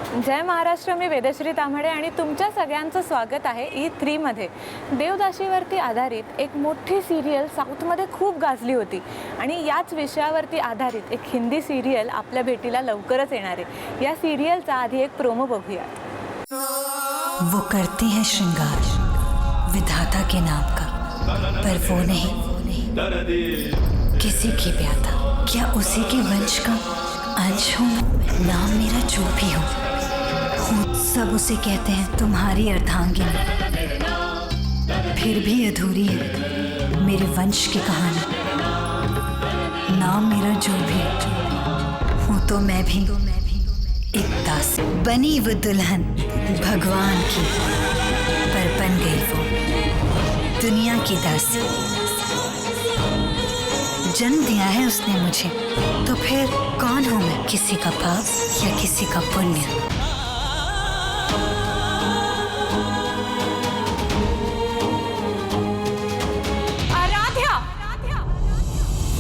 जय महाराष्ट्र. मी वेदश्री तांबडे आणि तुमच्या सगळ्यांचं स्वागत आहे E3 मध्ये. देवदासीवरती आधारित एक मोठी सिरियल साऊथमध्ये खूप गाजली होती आणि याच विषयावरती आधारित एक हिंदी सिरियल आपल्या भेटीला लवकरच येणार आहे. या सिरियलचा आधी एक प्रोमो बघूया. वो करती है श्रृंगार विधाता के नाम का, पर वो नहीं किसी की प्याता. क्या उसी के वंश का अंश हूँ? नाम मेरा जो भी हो, सब उसे कहते हैं तुम्हारी अर्धांगिनी. फिर भी अधूरी है मेरे वंश की कहानी. नाम मेरा जो भी हूँ तो मैं भी एक दासी. बनी वो दुल्हन भगवान की, पर बन गई वो दुनिया की दासी. जन्म दिया है उसने मुझे, तो फिर कौन हूँ मैं? किसी का पाप या किसी का पुण्य?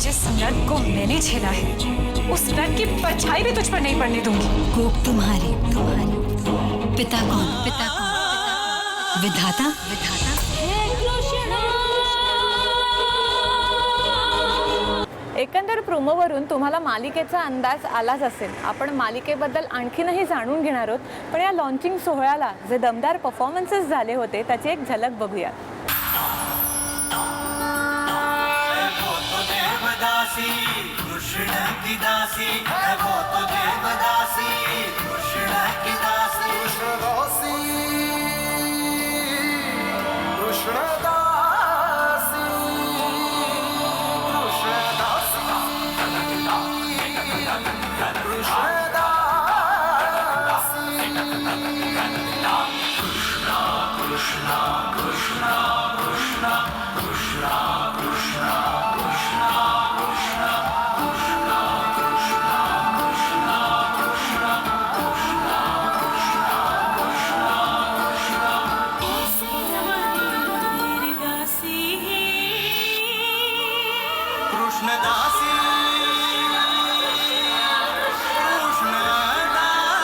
जिस नर्क को मैंने झेला है, उस नर्क की परछाई भी तुझ पर नहीं पड़ने दूंगी. कोप तुम्हारी पिता कौन? विधाता. एकंदर प्रोमोवरून तुम्हाला मालिकेचा अंदाज आलाच असेल. आपण मालिकेबद्दल आणखीनही जाणून घेणार आहोत, पण या लॉन्चिंग सोहळ्याला जे दमदार परफॉर्मन्सेस झाले होते त्याची एक झलक बघूया. कृष्ण की दासी है वो तो देवदासी. कृष्ण की दासी, कृष्णदासी,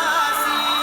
कृष्णदासी,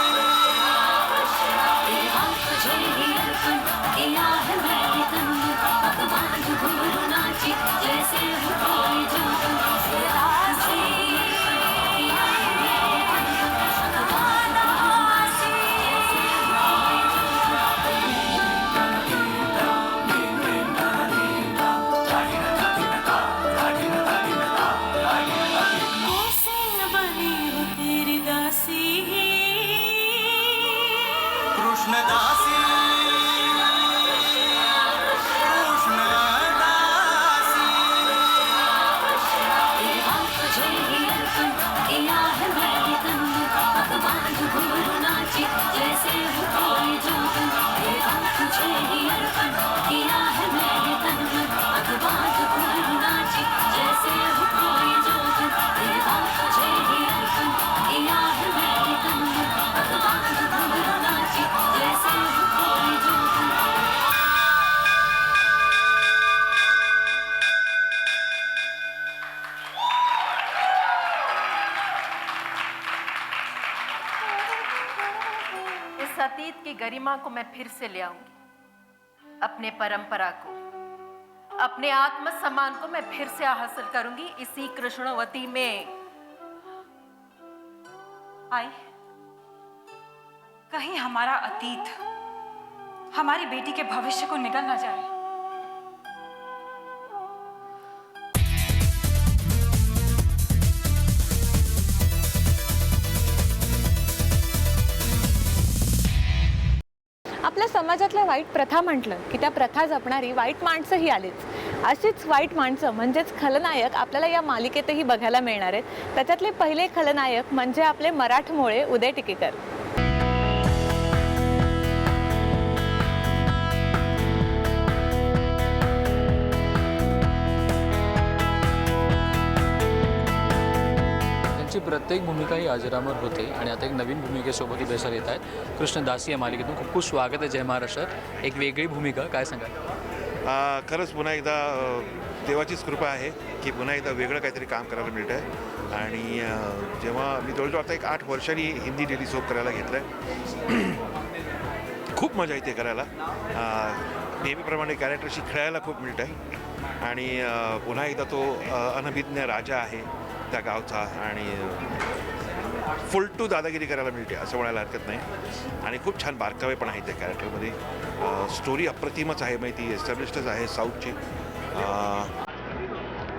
अतीत की गरिमा को मैं फिर से ले आऊंगी. अपने परंपरा को, अपने आत्म सम्मान को मैं फिर से हासिल करूंगी इसी कृष्णवती में. आई, कहीं हमारा अतीत हमारी बेटी के भविष्य को निगल ना जाए. आपल्या समाजातल्या वाईट प्रथा म्हटलं की त्या प्रथा जपणारी वाईट माणसंही आलीच. अशीच वाईट माणसं म्हणजेच खलनायक आपल्याला या मालिकेतही बघायला मिळणार आहेत. त्याच्यातले पहिले खलनायक म्हणजे आपले मराठमोळे उदय टिकेकर. प्रत्येक भूमिका ही अजरामर होते आणि आता एक नवीन भूमिकेसोबत ही बेसर येत आहेत. कृष्णदासी या मालिकेतून खूप खूप स्वागत आहे. जय महाराष्ट्र. एक वेगळी भूमिका, काय सांगाल? खरंच पुन्हा एकदा देवाचीच कृपा आहे की पुन्हा एकदा वेगळं काहीतरी काम करायला मिळतं आहे. आणि जेव्हा मी जवळजवळ आता एक 8 वर्षांनी हिंदी डेली सोप करायला घेतलं आहे. खूप मजा येते करायला. नेहमीप्रमाणे कॅरेक्टरशी खेळायला खूप मिळतं आहे. आणि पुन्हा एकदा तो अनभिज्ञ राजा आहे त्या गावचा आणि फुल टू दादागिरी करायला मिळते असं म्हणायला हरकत नाही. आणि खूप छान बारकावे पण आहे त्या कॅरेक्टरमध्ये. स्टोरी अप्रतिमच आहे, माहिती एस्टॅब्लिश्डच आहे साऊथची.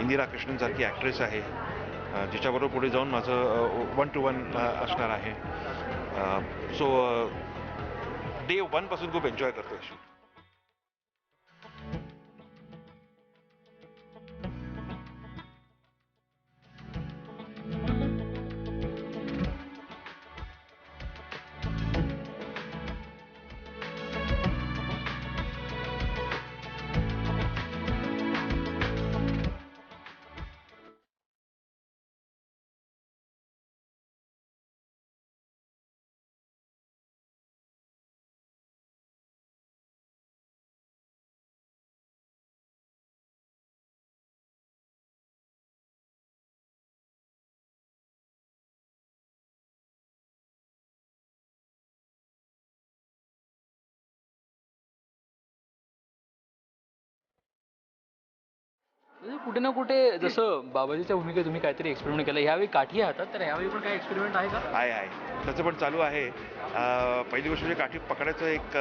इंदिरा कृष्णनसारखी ॲक्ट्रेस आहे जिच्याबरोबर पुढे जाऊन माझं 1 to 1 असणार आहे. सो डे 1 पासून खूप एन्जॉय करतो शूट. म्हणजे कुठे ना कुठे जसं बाबाजीच्या भूमिकेत तुम्ही काहीतरी एक्सपेरिमेंट केलं, ह्यावेळी काठी हातात, तर ह्यावेळी पण काय एक्सपेरिमेंट आहे का? आहे त्याचं पण चालू आहे. पहिली गोष्ट म्हणजे काठी पकडायचं एक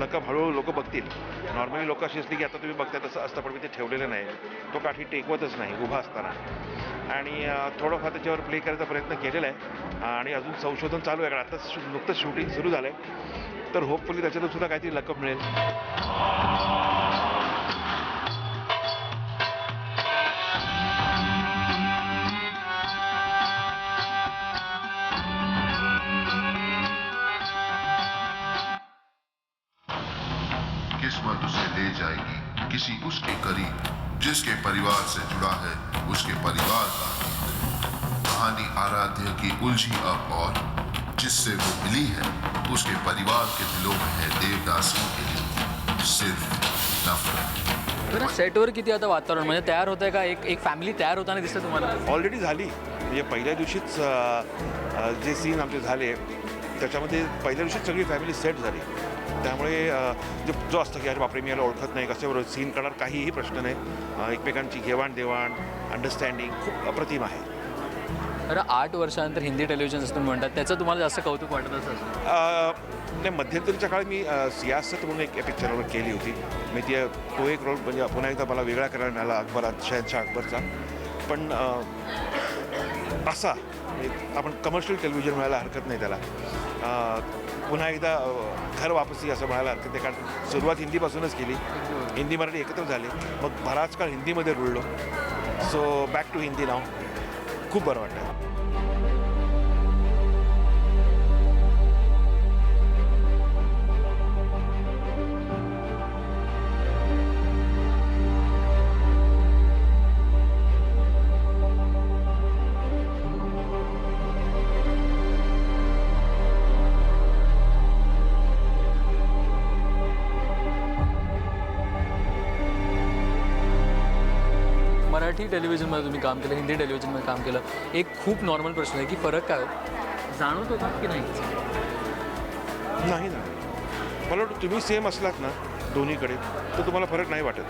लकब हळूहळू लोक बघतील. नॉर्मली लोक अशी असली की आता तुम्ही बघताय तसं असतं, पण मी ते ठेवलेलं नाही. तो काठी टेकवतच नाही उभा असताना. आणि थोडंफार त्याच्यावर प्ले करायचा प्रयत्न केलेला आहे. आणि अजून संशोधन चालू आहे, कारण आता नुकतंच शूटिंग सुरू झालं आहे. तर होपफुली त्याच्यातून सुद्धा काहीतरी लकब मिळेल. किस्मत उसे ले जाएगी किसी उसके करीब जिसके परिवार से जुड़ा है उसके परिवार का. कहानी आराध्य की उलझी अब और जिससे वो मिली है उसके परिवार के दिलों में है देवदासियों के लिए सिर्फ नफरत. बरं, सेटवर किती आता वातावरण म्हणजे तयार होतंय का? एक फॅमिली तयार होताना दिसतं तुम्हाला? ऑलरेडी झाली. म्हणजे पहिल्या दिवशीच जे सीन आमचे झाले त्याच्यामध्ये पहिल्या दिवशीच सगळी फॅमिली सेट झाली. त्यामुळे जो असतं की अरे बापरे मी याला ओळखत नाही, कशाबरोबर सीन करणार, काहीही प्रश्न नाही. एकमेकांची घेवाणदेवाण अंडरस्टँडिंग खूप अप्रतिम आहे. बरं, 8 वर्षानंतर हिंदी टेलिव्हिजन असं तुम्ही म्हणतात, त्याचं तुम्हाला जास्त कौतुक वाटत असेल? नाही, मध्यंतरीच्या काळात मी सियासत म्हणून एक पिक्चरवर केली होती. मी तो एक रोल म्हणजे पुन्हा एकदा मला वेगळा करायला मिळाला, शहनशाह अकबरचा. पण असा आपण कमर्शियल टेलिव्हिजन म्हणायला हरकत नाही त्याला. पुन्हा एकदा घर वापसी असं म्हणायला हरकत नाही, कारण सुरुवात हिंदीपासूनच केली. हिंदी मराठी एकत्र झाले, मग बराच काळ हिंदीमध्ये रुळलो. सो बॅक टू हिंदी नाव. खूप बरं वाटतं. मराठी टेलिव्हिजनमध्ये तुम्ही काम केलं, हिंदी टेलिव्हिजनमध्ये काम केलं. एक खूप नॉर्मल प्रश्न आहे की फरक काय जाणवतो का की नाही? नाही ना, मला वाटतं तुम्ही सेम असलात ना दोन्हीकडे तर तुम्हाला फरक नाही वाटत.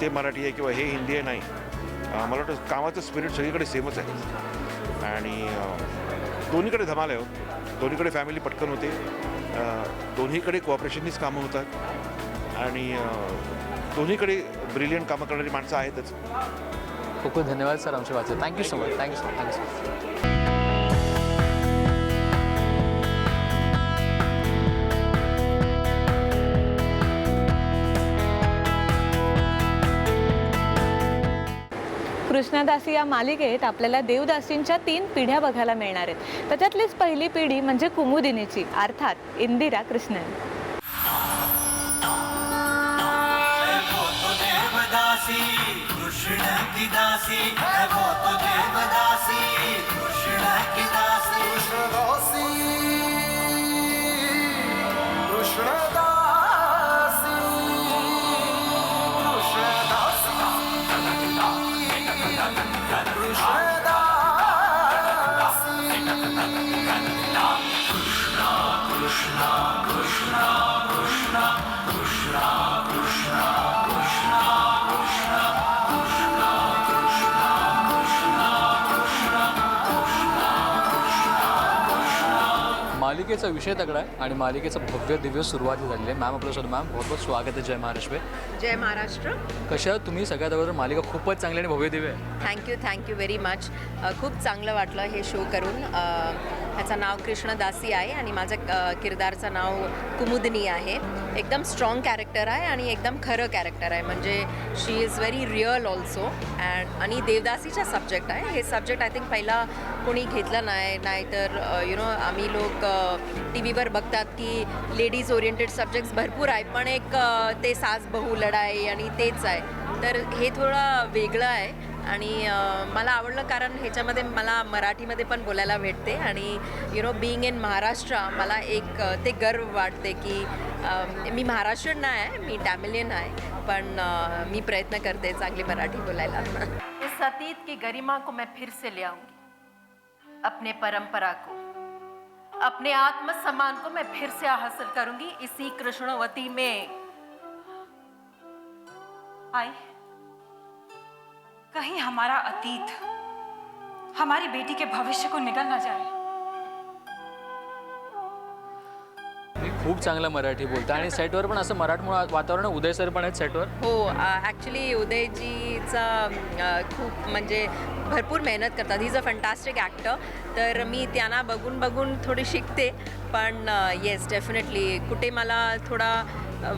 ते मराठी आहे किंवा हे हिंदी आहे, नाही. मला वाटतं कामाचं स्पिरिट सगळीकडे सेमच आहे. आणि दोन्हीकडे धमाल आहे हो. दोन्हीकडे फॅमिली पटकन होते, दोन्हीकडे कोऑपरेशननीच कामं होतात. आणि दोन्हीकडे ब्रिलियंट कामं करणारी माणसं आहेतच. खूप खूप धन्यवाद सर आमच्या वाचले. Thank you so much. Thank you so much. Krishnadasi या मालिकेत आपल्याला देवदासींच्या 3 पिढ्या बघायला मिळणार आहेत. त्याच्यातलीच पहिली पिढी म्हणजे कुमुदिनीची, अर्थात इंदिरा कृष्णन. कृष्ण की दासी है वो तो देवदासी. कृष्ण की दासी कृष्णदासी कृष्णदासी. मालिकेचा विषय तगडा आहे आणि मालिकेचं भव्य दिव्य सुरुवात झालेली आहे. मॅम आपल्यासोबत मॅम बहुत बहुत स्वागत आहे जय महाराष्ट्र. जय महाराष्ट्र. कशा आहात तुम्ही? सगळ्यात अगोदर मालिका खूपच चांगली आणि भव्य दिव्य आहे. Thank you very much. खूप चांगलं वाटलं हे शो करून. ह्याचं नाव कृष्णदासी आहे आणि माझं किरदारचं नाव कुमुदनी आहे. एकदम स्ट्रॉंग कॅरेक्टर आहे आणि एकदम खरं कॅरेक्टर आहे. म्हणजे शी इज व्हेरी रिअल ऑल्सो आणि देवदासीचा सब्जेक्ट आहे. हे सब्जेक्ट आय थिंक पहिला कोणी घेतलं नाहीतर आम्ही लोक टी व्हीवर बघतात की लेडीज ओरिएंटेड सब्जेक्ट्स भरपूर आहे, पण एक ते सास बहू लढाई आणि तेच आहे. तर हे थोडं वेगळं आहे आणि मला आवडलं कारण ह्याच्यामध्ये मला मराठीमध्ये पण बोलायला भेटते आणि बीइंग इन महाराष्ट्र मला एक ते गर्व वाटते की मी महाराष्ट्रीयन नाही आहे, मी टॅमिलियन आहे, पण मी प्रयत्न करते चांगली मराठी बोलायला. इस अतीत की गरिमा को मैं फिर से ले आऊंगी. अपने परंपरा को, अपने आत्मसम्मान को मैं फिर से हासिल करूंगी इसी कृष्णवती में. आई, कहीं हमारा अतीत हमारी बेटी के भविष्य को निगल ना जाए. खूप चांगलं मराठी बोलता आणि सेटवर पण असं मराठमोळं वातावरण. उदय सर पण आहेत सेटवर. हो, ॲक्च्युली उदयजीचा खूप म्हणजे भरपूर मेहनत करतात. He is a fantastic actor. तर मी त्यांना बघून थोडी शिकते. पण येस, डेफिनेटली कुठे मला थोडा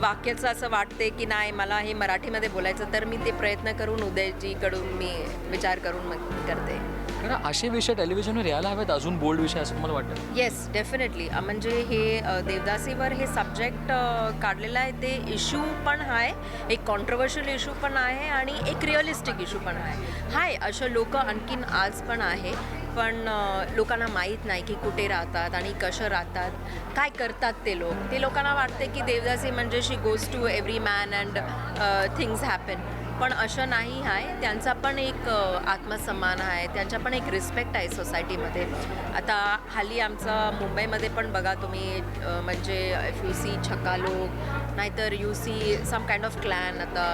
वाक्याचं असं वाटते की नाही मला हे मराठीमध्ये बोलायचं, तर मी ते प्रयत्न करून उदयजीकडून मी विचार करून मग करते. कारण असे विषय टेलिव्हिजनवर यायला हवेत, अजून बोल्ड विषय असं मला वाटतं. Yes, definitely. म्हणजे हे देवदासीवर हे सब्जेक्ट काढलेलं आहे. ते इश्यू पण आहे, एक कॉन्ट्रोवर्शियल इश्यू पण आहे आणि एक रिअलिस्टिक इश्यू पण आहे. अशा लोक आणखीन आज पण आहे, पण लोकांना माहीत नाही की कुठे राहतात आणि कशा राहतात, काय करतात ते लोक. ते लोकांना वाटते की देवदासी म्हणजे she goes to every man and things happen, पण असं नाही आहे. त्यांचा पण एक आत्मसन्मान आहे, त्यांचा पण एक रिस्पेक्ट आहे सोसायटीमध्ये. आता हल्ली आमचं मुंबईमध्ये पण बघा तुम्ही, म्हणजे इफ यू सी छक्का लोक, नाहीतर you see some kind of clan, आता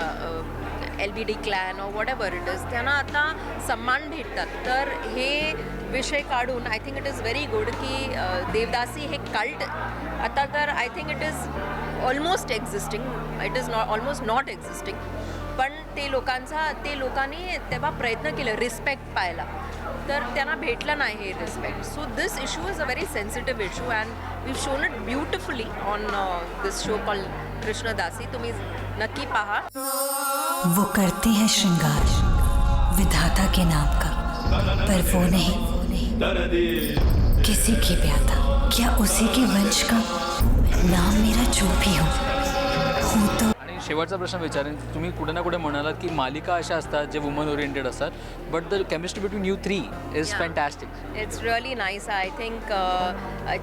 LBD clan or whatever it is, त्यांना आता सन्मान भेटतात. तर हे विषय काढून I think it is very good की देवदासी हे कल्ट आता तर I think it is almost existing, it is almost not existing. पण ते लोकांनी तेव्हा प्रयत्न केलं रिस्पेक्ट पाहायला, तर त्यांना भेटलं नाही हे respect. So this issue is a very sensitive issue and we shown it beautifully on this show call Krishnadasi. तुम्ही नक्की पहा. वो करती है श्रृंगार विधाता के नाम का, पर वो नहीं किसी की ब्याता. क्या उसी के वंश का नाम मेरा जो भी हो तो. शेवटचा प्रश्न विचारेन. तुम्ही कुठे ना कुठे म्हणालात की मालिका अशा असतात जे वुमन ओरिएंटेड असतात, but the chemistry between you three is fantastic. It's really nice. I think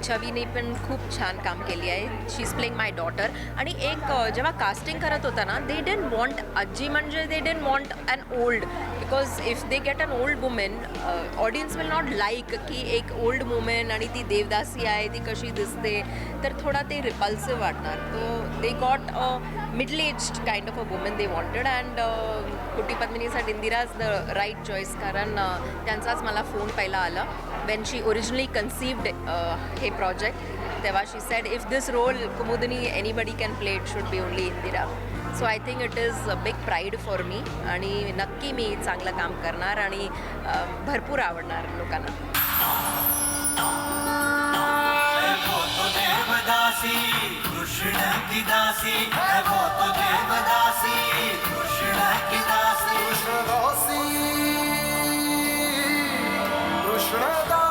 छवीने पण खूप छान काम केली आहे. She is playing my daughter. आणि एक जेव्हा कास्टिंग करत होता ना, दे डेंट वॉन्ट आजी, म्हणजे they don't want an old, because if they get an old women, audience will not like की एक ओल्ड वुमेन आणि ती देवदासी आहे, ती कशी दिसते, तर थोडा ते रिपल्सिव्ह वाटणार. तो they got a middle aged kind of a woman they wanted and Kutty पद्मिनीसाठी Indira is the right choice. कारण त्यांचाच मला फोन पहिला आला वेन शी ओरिजिनली कन्सिव्ड हे प्रोजेक्ट. तेव्हा she said if this role Kumudini anybody can play, it should be only Indira. So I think it is a big pride for me आणि नक्की मी चांगलं काम करणार आणि भरपूर आवडणार लोकांना. वो तो देवदासी कृष्ण की दासी है, वो तो देवदासी कृष्ण की दासी. कृष्णदासी कृष्णदासी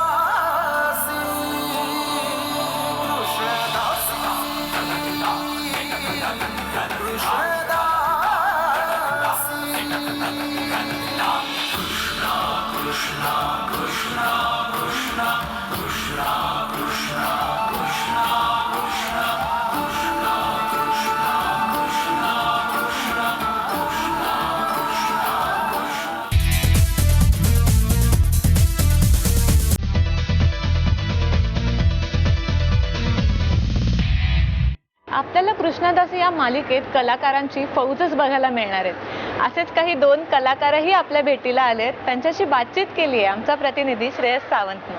आपल्याला कृष्णदासी या मालिकेत कलाकारांची फौजच बघायला मिळणार आहेत. असेच काही 2 कलाकारही आपल्या भेटीला आलेत. त्यांच्याशी बातचीत केली आहे आमचा प्रतिनिधी श्रेयस सावंतने.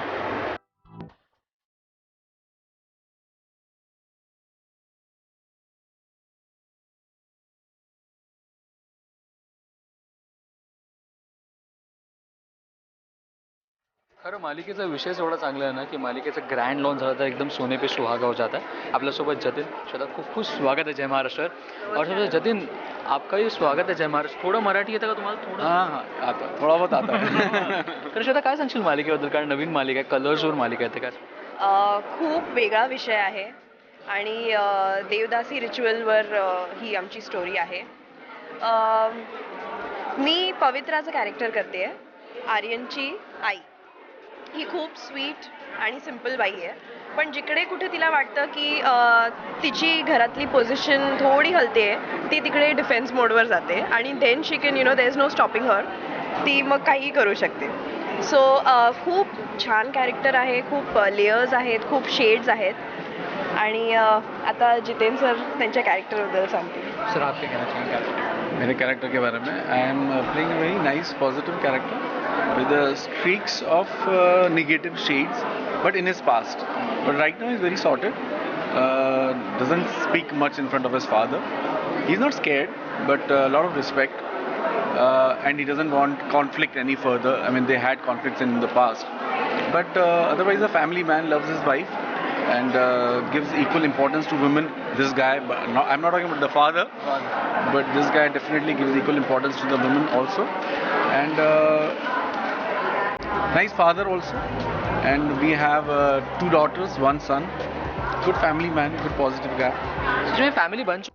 खरं मालिकेचा विषयच एवढा चांगला आहे ना की मालिकेचं ग्रँड लॉन्च झालं तर एकदम सोने पे सुहागा हो जाता है. आपल्यासोबत जतिन. श्वेता, खूप खूप स्वागत है जय महाराष्ट्र. और सबसे जतिन, आपका ही स्वागत है जय महाराष्ट्र. थोडं मराठी येतं का तुम्हाला? थोडं हां आता थोडा बहुत आता है. तर श्वेता, काय सांगशील मालिकेबद्दल? कारण नवीन मालिका आहे, कलर्सवर मालिका आहे, ते काय? खूप वेगळा विषय आहे आणि देवदासी रिच्युअलवर ही आमची स्टोरी आहे. मी पवित्राचं कॅरेक्टर करते आहे, आर्यनची आई. ही खूप स्वीट आणि सिम्पल बाई आहे, पण जिकडे कुठे तिला वाटतं की तिची घरातली पोझिशन थोडी हलते आहे, ती तिकडे डिफेन्स मोडवर जाते आणि then she can there is no stopping her. ती मग काहीही करू शकते. सो खूप छान कॅरेक्टर आहे, खूप लेयर्स आहेत, खूप शेड्स आहेत आणि आता जितेन सर त्यांच्या कॅरेक्टरबद्दल सांगतील. सर, आप क्या कहना चाहेंगे कैरेक्टर? मेरे कैरेक्टर के बारे में, I am playing a very nice positive character with the streaks of negative shades, but in his past. But right now he's very sorted. Doesn't speak much in front of his father. He's not scared, but a lot of respect. And he doesn't want conflict any further. I mean, they had conflicts in the past. But otherwise, a family man, loves his wife and gives equal importance to women. This guy, I'm not talking about the father, but this guy definitely gives equal importance to the women also. And nice father also. And we have 2 daughters, 1 son. Good family man, good positive guy. तुम्ही family बन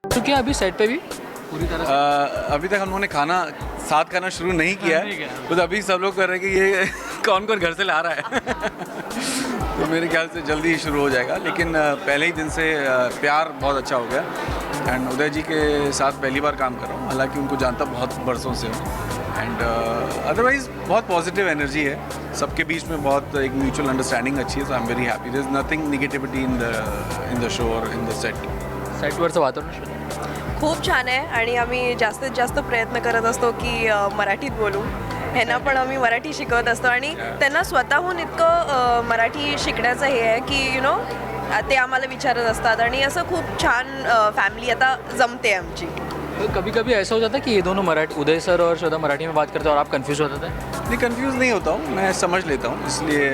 चुकी है अभी set पे भी पूरी तरह से? अभी तक हम लोगों ने साथ खाना शुरू नहीं किया है. तो अभी सब लोग कर रहे हैं कि ये कौन कौन घर से ला रहा है. तो मेरे ख्याल से जल्दी ही शुरू हो जाएगा. लेकिन पहले ही दिन से प्यार बहुत अच्छा हो गया. एंड उदय जी के साथ पहली बार काम कर रहा हूँ, हालांकि उनको जानता बहुत बरसों से हूँ. एंड अदरवाइज बहुत पॉजिटिव एनर्जी है सबके बीच में, बहुत एक म्यूचुअल अंडरस्टैंडिंग अच्छी है. So I am very happy. There is nothing negativity in the show और इन द सेटवरचं वातावरण खूप छान आहे आणि आम्ही जास्तीत जास्त प्रयत्न करत असतो की मराठीत बोलू. ह्यांना पण आम्ही मराठी शिकवत असतो आणि त्यांना स्वतःहून इतकं मराठी शिकण्याचं हे आहे की ते आम्हाला विचारत असतात आणि असं खूप छान फॅमिली आता जमते आमची. तो कभी कभी ऐसा हो जाता है कि ये दोनों मराठी, उदय सर और श्वेता मराठी में बात करते हैं और आप कंफ्यूज हो जाते हैं? नहीं, कंफ्यूज नहीं होता हूँ, मैं समझ लेता हूँ, इसलिए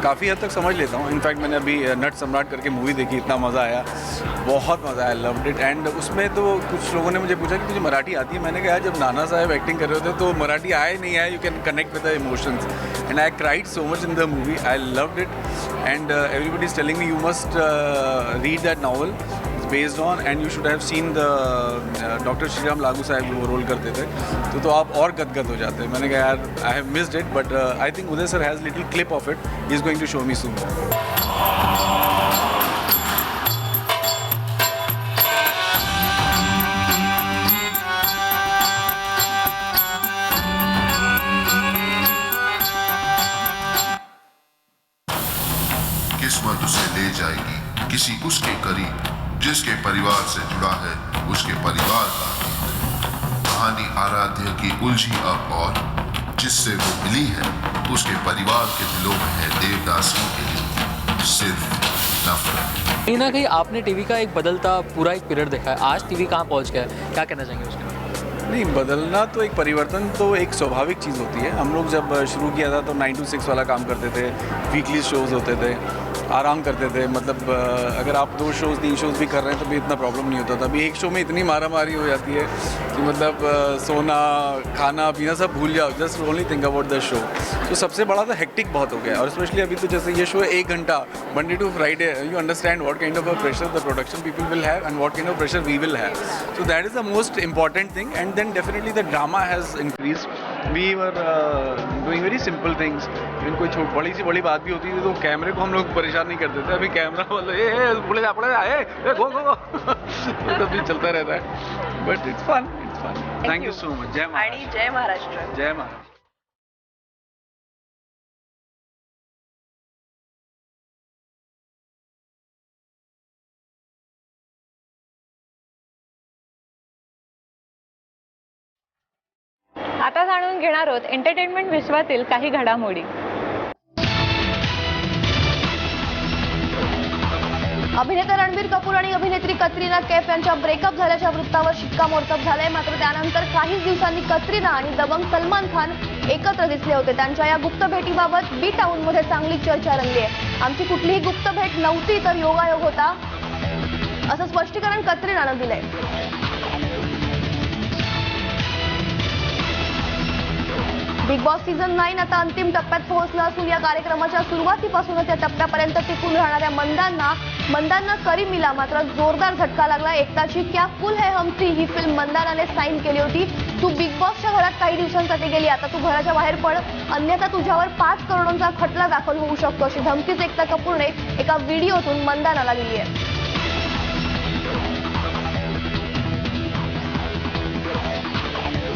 काफ़ी हद तक समझ लेता हूँ. इनफैक्ट मैंने अभी नट सम्राट करके मूवी देखी, इतना मज़ा आया, बहुत मज़ा आया, लव्ड इट. एंड उसमें तो कुछ लोगों ने मुझे पूछा कि तुझे मराठी आती है. मैंने कहा जब नाना साहब एक्टिंग कर रहे होते तो मराठी आए नहीं आए, यू कैन कनेक्ट विद the emotions. And I cried so much in the movie, I loved it. End everybody is telling me you must read that novel based on, and you should have seen the doctor Shriram लागू साहब वो role करते थे, तो आप और गदगद हो जाते हैं. मैंने कहा यार I have missed it, but I think Uday sir has little clip of it, he is going to show me soon. किस्मत उसे ले जाएगी किसी उसके करीब जिसके परिवार से जुड़ा है उसके परिवार का. कहानी आराध्य की उलझी अब और जिससे वो मिली है उसके परिवार के दिलों में है देवदासियों के लिए सिर्फ नफरत. कहीं ना कहीं आपने टीवी का एक बदलता पूरा एक पीरियड देखा है. आज टीवी कहाँ पहुँच गया है, क्या कहना चाहेंगे उसके? नहीं, बदलना तो एक परिवर्तन तो एक स्वाभाविक चीज़ होती है. हम लोग जब शुरू किया था तो 9 to 6 वाला काम करते थे, वीकली शोज़ होते थे. आराम करते थे, मतलब अगर आप 2 शोज़ 3 शोज़ भी कर रहे हैं तो भी इतना प्रॉब्लम नहीं होता था। अभी एक शो में इतनी मारामारी हो जाती है कि मतलब सोना खाना पीना सब भूल जाओ, just only think about the show. तो सबसे बड़ा तो हेक्टिक बहुत हो गया, और स्पेशली अभी तो जैसे ये शो 1 घंटा Monday to Friday, you understand what kind of a pressure the production people will have and what kind of pressure we will have. So that is the most important thing, and then definitely the drama has increase. We were doing very simple things. कोई बड़ी C बड़ी बात भी होती थी तो कैमरे को हम लोग परेशान नहीं करते थे। अभी कैमरा बोलो बोले जा पड़े गो तो तब भी चलता रहता है, but it's fun, it's fun. Thank you so much. जय आणि जय महाराष्ट्र। जय महाराष्ट्र। आता जाणून घेणार आहोत एंटरटेनमेंट विश्वातील काही घडामोडी। अभिनेता रणबीर कपूर आणि अभिनेत्री कतरिना कैफ यांच्या ब्रेकअप झाल्याच्या वृत्तावर शिक्कामोर्तब झालंय। मात्र त्यानंतर काहीच दिवसांनी कतरिना आणि दबंग सलमान खान एकत्र दिसले होते। त्यांच्या या गुप्त भेटीबाबत बी टाउनमध्ये चांगली चर्चा रंगली आहे। आमची कुठलीही गुप्त भेट नव्हती तर योगायोग होता, असं स्पष्टीकरण कतरिनानं दिलंय। बिग बॉस सीझन 9 आता अंतिम टप्प्यात पोहोचला असून या कार्यक्रमाच्या सुरुवातीपासूनच या टप्प्यापर्यंत टिकून राहणाऱ्या मंदांना करी मिला मात्र जोरदार झटका लागला। एकताची क्या कुल है हम थ्री ही फिल्म मंदानाने साईन केली होती। तू बिग बॉसच्या घरात काही दिवसांसाठी गेली, आता तू घराच्या बाहेर पड, अन्यथा तुझ्यावर 5 करोडांचा खटला दाखल होऊ शकतो, अशी धमकीच एकता कपूरने एका व्हिडिओतून मंदानाला दिली आहे।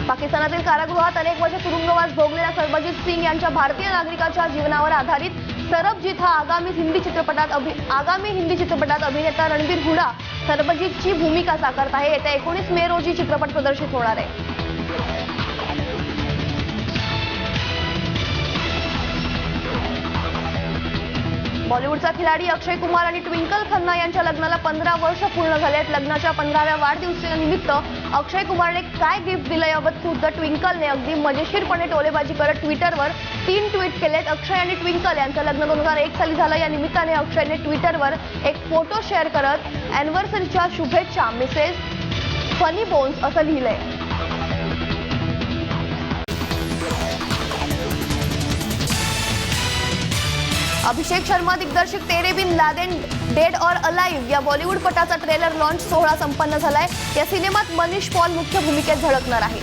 पाकिस्तानातील कारागृहात अनेक वर्ष तुरुंगवास भोगलेल्या सरबजीत सिंग यांच्या भारतीय नागरिकाच्या जीवनावर आधारित सरबजीत हा आगामी हिंदी चित्रपटात अभिनेता रणबीर हुडा सरबजीतची भूमिका साकारत आहे। येत्या 19 मे रोजी चित्रपट प्रदर्शित होणार आहे। बॉलिवूडचा खिलाडी अक्षय कुमार आणि ट्विंकल खन्ना यांच्या लग्नाला 15 वर्ष पूर्ण झाले आहेत। लग्नाच्या 15व्या वाढदिवसानिमित्त अक्षय कुमारने काय गिफ्ट दिलं याबाबत खुद्द ट्विंकलने अगदी मजेशीरपणे टोलेबाजी करत ट्विटरवर 3 ट्विट केलेत। अक्षय आणि ट्विंकल यांचं लग्न 2001 साली झालं। या निमित्ताने अक्षयने ट्विटरवर एक फोटो शेअर करत अॅनिव्हर्सरीच्या शुभेच्छा मिसेस फनी बोन्स असं लिहिलंय। अभिषेक शर्मा दिग्दर्शित तेरे बिन लादेन डेड और अलाइव या बॉलिवूड पटाचा ट्रेलर लॉन्च सोहळा संपन्न झालाय। या सिनेमात मनीष पॉल मुख्य भूमिकेत झळकणार आहे।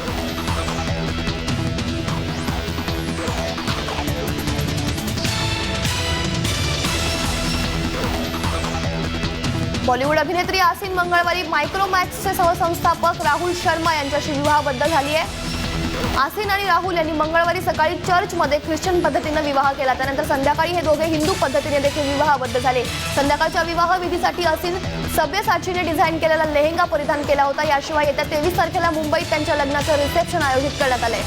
बॉलिवूड अभिनेत्री आसिन मंगळवारी मायक्रोमॅक्सचे सहसंस्थापक राहुल शर्मा यांच्याशी विवाहबद्ध झाली आहे। आसिन आणि राहुल यांनी मंगळवारी सकाळी चर्चमध्ये ख्रिश्चन पद्धतीने विवाह केला, त्यानंतर संध्याकाळी हे दोघे हिंदू पद्धतीने देखील विवाहबद्ध झाले। संध्याकाळच्या विवाह विधीसाठी आसिन सब्यसाचीने डिझाईन केलेला लेहेंगा परिधान केला होता। याशिवाय येत्या 23 तारखेला मुंबईत त्यांच्या लग्नाचं रिसेप्शन आयोजित करण्यात आलंय।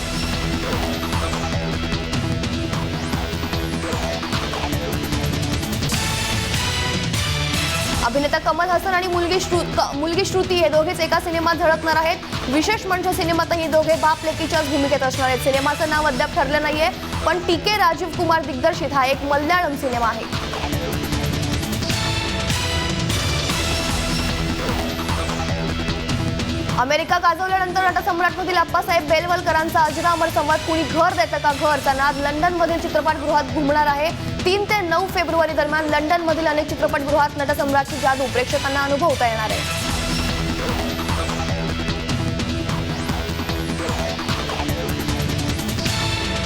अभिनेता कमल हसन आणि मुलगी श्रुती हे दोघेच एका सिनेमात झळकणार आहेत। विशेष म्हणजे सिनेमात हे दोघे बाप लेकीच्याच भूमिकेत असणार आहेत। सिनेमाचं नाव अद्याप ठरलं नाहीये, पण टी.के. राजीव कुमार दिग्दर्शित हा एक मल्याळम सिनेमा आहे। अमेरिका गाजवल्यानंतर नटसम्राटमधील अप्पासाहेब बेलवलकरांचा अजरामर संवाद कुणी घर देतं का घरचा नाद लंडनमधील चित्रपटगृहात घुमणार आहे। 3 ते 9 फेब्रुवारी दरम्यान लंडनमधील अनेक चित्रपटगृहात नटसम्राटची जादू प्रेक्षकांना अनुभवता येणार आहे।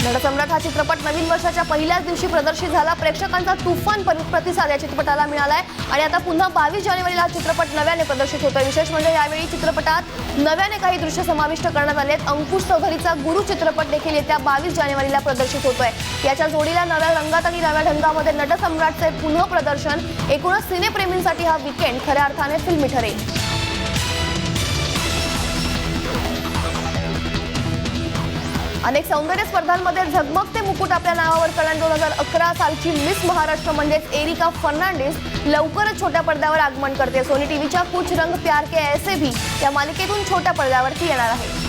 नटसम्राट हा चित्रपट नवीन वर्षाच्या पहिल्याच दिवशी प्रदर्शित झाला। प्रेक्षकांचा तुफान प्रतिसाद या चित्रपटाला मिळालाय आणि आता पुन्हा 22 जानेवारीला हा चित्रपट नव्याने प्रदर्शित होतोय। विशेष म्हणजे यावेळी चित्रपटात नव्याने काही दृश्य समाविष्ट करण्यात आलेत। अंकुश चौधरीचा गुरु चित्रपट देखील येत्या 22 जानेवारीला प्रदर्शित होतोय। याच्या जोडीला नव्या रंगात आणि नव्या ढंगामध्ये नटसम्राटचे पुन्हा प्रदर्शन एकूणच सिनेप्रेमींसाठी हा वीकेंड खऱ्या अर्थाने फिल्मी ठरेल। अनेक सौंदर्य स्पर्धांमध्ये झगमगते मुकुट आपल्या नावावर करणारी 2011 सालची मिस महाराष्ट्र म्हणजेच एरिका फर्नांडिस लवकरच छोट्या पडद्यावर आगमन करते। सोनी टीव्हीच्या कुछ रंग प्यार के ऐसे भी या मालिकेतून छोट्या पडद्यावरती येणार आहे।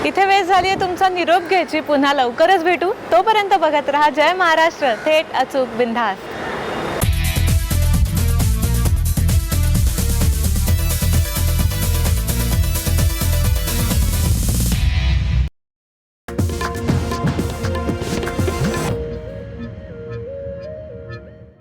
इथे वेळ झाली आहे तुमचा निरोप घ्यायची, पुन्हा लवकरच भेटू। तोपर्यंत बघत रहा जय महाराष्ट्र, थेट अचूक बिनधास्त।